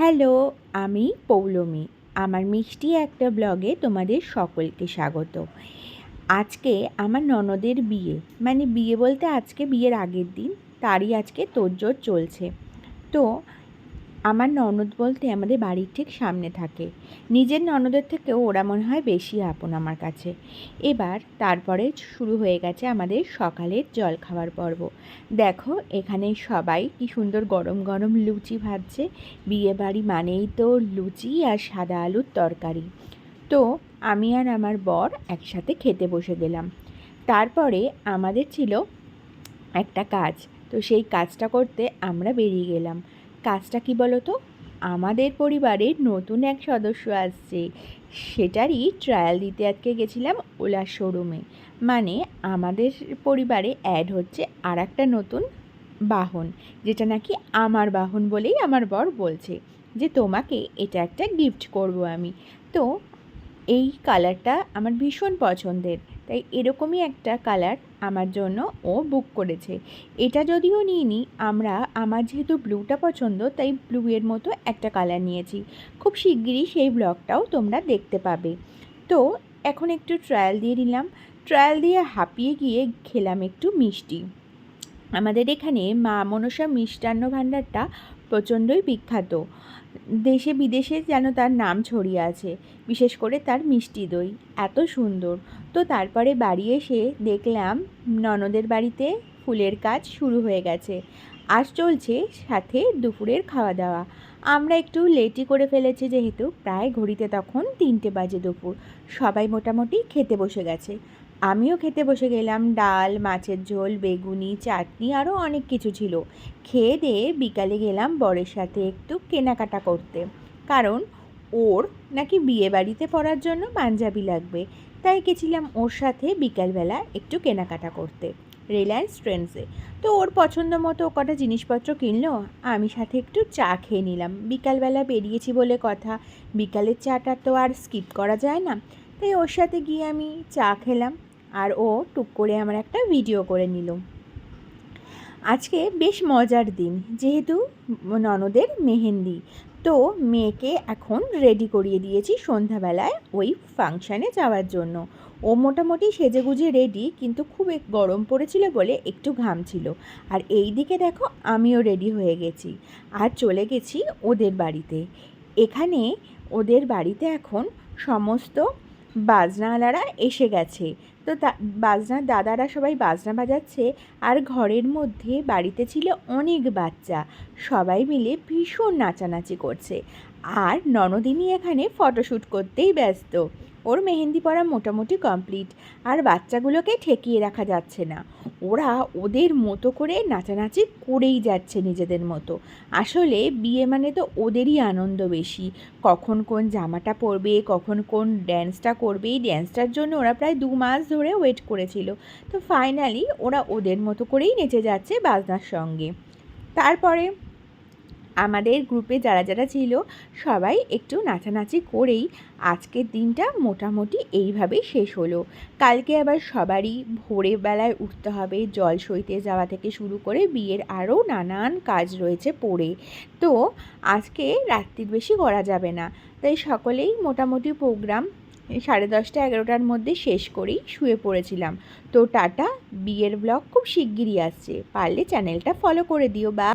Hello, আমি পৌলমী। আমার মিষ্টি একটা ব্লগে তোমাদের সকলকে স্বাগত। আজকে আমার ননদের বিয়ে, মানে বিয়ে বলতে আজকে বিয়ের আগের দিন, তারই আজকে তোড়জোড় চলছে। তো আমার ননদ বলতে আমাদের বাড়ির ঠিক সামনে থাকে। নিজের ননদের থেকেও ওরা মনে হয় বেশি আপন আমার কাছে। এবার তারপরে শুরু হয়ে গেছে আমাদের সকালের জল খাওয়ার পর্ব। দেখো এখানে সবাই কি সুন্দর গরম গরম লুচি ভাজছে। বিয়ে বাড়ি মানেই তো লুচি আর সাদা আলুর তরকারি। তো আমি আর আমার বর একসাথে খেতে বসে গেলাম। তারপরে আমাদের ছিল একটা কাজ, তো সেই কাজটা করতে আমরা বেরিয়ে গেলাম। কাজটা কি বলো তো, আমাদের পরিবারের নতুন এক সদস্য আসছে, সেটারই ট্রায়াল দিতে আজকে গেছিলাম ওলা শোরুমে। মানে আমাদের পরিবারে অ্যাড হচ্ছে আর একটা নতুন বাহন, যেটা নাকি আমার বাহন বলেই আমার বর বলছে যে তোমাকে এটা একটা গিফট করব আমি। তো এই কালারটা আমার ভীষণ পছন্দের, তাই এরকমই একটা কালার আমার জন্য ও বুক করেছে। এটা যদিও নিইনি আমরা, আমার যেহেতু ব্লুটা পছন্দ তাই ব্লুয়ের মতো একটা কালার নিয়েছি। খুব শিগগিরই সেই ব্লগটাও তোমরা দেখতে পাবে। তো এখন একটু ট্রায়াল দিয়ে নিলাম। ট্রায়াল দিয়ে হাঁপিয়ে গিয়ে খেলাম একটু মিষ্টি। আমাদের এখানে মা মনসা মিষ্টান্ন ভাণ্ডারটা প্রচণ্ডই বিখ্যাত, দেশে বিদেশে যেন তার নাম ছড়িয়ে আছে, বিশেষ করে তার মিষ্টি দই এত সুন্দর। তো তারপরে বাড়ি এসে দেখলাম ননদের বাড়িতে ফুলের কাজ শুরু হয়ে গেছে, আর চলছে সাথে দুপুরের খাওয়া দাওয়া। আমরা একটু লেটই করে ফেলেছি, যেহেতু প্রায় ঘড়িতে তখন 3টে বাজে দুপুর। সবাই মোটামুটি খেতে বসে গেছে, আমিও খেতে বসে গেলাম। ডাল, মাছের ঝোল, বেগুনি, চাটনি, আরও অনেক কিছু ছিল। খেয়ে দিয়ে বিকালে গেলাম বরের সাথে একটু কেনাকাটা করতে, কারণ ওর নাকি বিয়ে বাড়িতে পরার জন্য পাঞ্জাবি লাগবে। তাই গেছিলাম ওর সাথে বিকালবেলা একটু কেনাকাটা করতে রিলায়েন্স ট্রেন্ডসে। তো ওর পছন্দ মতো কটা জিনিসপত্র কিনলো, আমি সাথে একটু চা খেয়ে নিলাম। বিকালবেলা বেরিয়েছি বলে কথা, বিকালের চাটা তো আর স্কিপ করা যায় না। তাই ওর সাথে গিয়ে আমি চা খেলাম, আর ও টুক করে আমার একটা ভিডিও করে নিল। আজকে বেশ মজার দিন, যেহেতু ননদের মেহেন্দি। তো মেয়েকে এখন রেডি করিয়ে দিয়েছি সন্ধ্যাবেলায় ওই ফাংশানে যাওয়ার জন্য। ও মোটামুটি সেজেগুজে রেডি, কিন্তু খুব গরম পড়েছিল বলে একটু ঘামছিল। আর এই দিকে দেখো আমিও রেডি হয়ে গেছি আর চলে গেছি ওদের বাড়িতে। এখানে ওদের বাড়িতে এখন সমস্ত বাজনাওয়ালারা এসে গেছে। তো বাজনার দাদারা সবাই বাজনা বাজাচ্ছে, আর ঘরের মধ্যে বাড়িতে ছিল অনেক বাচ্চা, সবাই মিলে ভীষণ নাচানাচি করছে। আর ননদিনী এখানে ফটোশ্যুট করতেই ব্যস্ত। ওর মেহেন্দি পরা মোটামুটি কমপ্লিট, আর বাচ্চাগুলোকে ঠেকিয়ে রাখা যাচ্ছে না। ওরা ওদের মতো করে নাচানাচি করেই যাচ্ছে নিজেদের মতো। আসলে বিয়ে মানে তো ওদেরই আনন্দ বেশি, কখন কোন জামাটা পরবে, কখন কোন ড্যান্সটা করবে। এই ড্যান্সটার জন্য ওরা প্রায় 2 মাস ধরে ওয়েট করেছিল। তো ফাইনালি ওরা ওদের মতো করেই নেচে যাচ্ছে বাজনার সঙ্গে। তারপরে আমাদের গ্রুপে যারা যারা ছিল সবাই একটু নাচানাচি করেই আজকের দিনটা মোটামুটি এইভাবেই শেষ হলো। কালকে আবার সবারই ভোরে বেলায় উঠতে হবে, জল সইতে যাওয়া থেকে শুরু করে বিয়ের আরও নানান কাজ রয়েছে পড়ে। তো আজকে রাত্রির বেশি করা যাবে না, তাই সকলেই মোটামুটি প্রোগ্রাম 10:30 11টার মধ্যে শেষ করেই শুয়ে পড়েছিলাম। তো টাটা, বিয়ের ব্লগ খুব শিগগিরই আসছে, পারলে চ্যানেলটা ফলো করে দিও। বা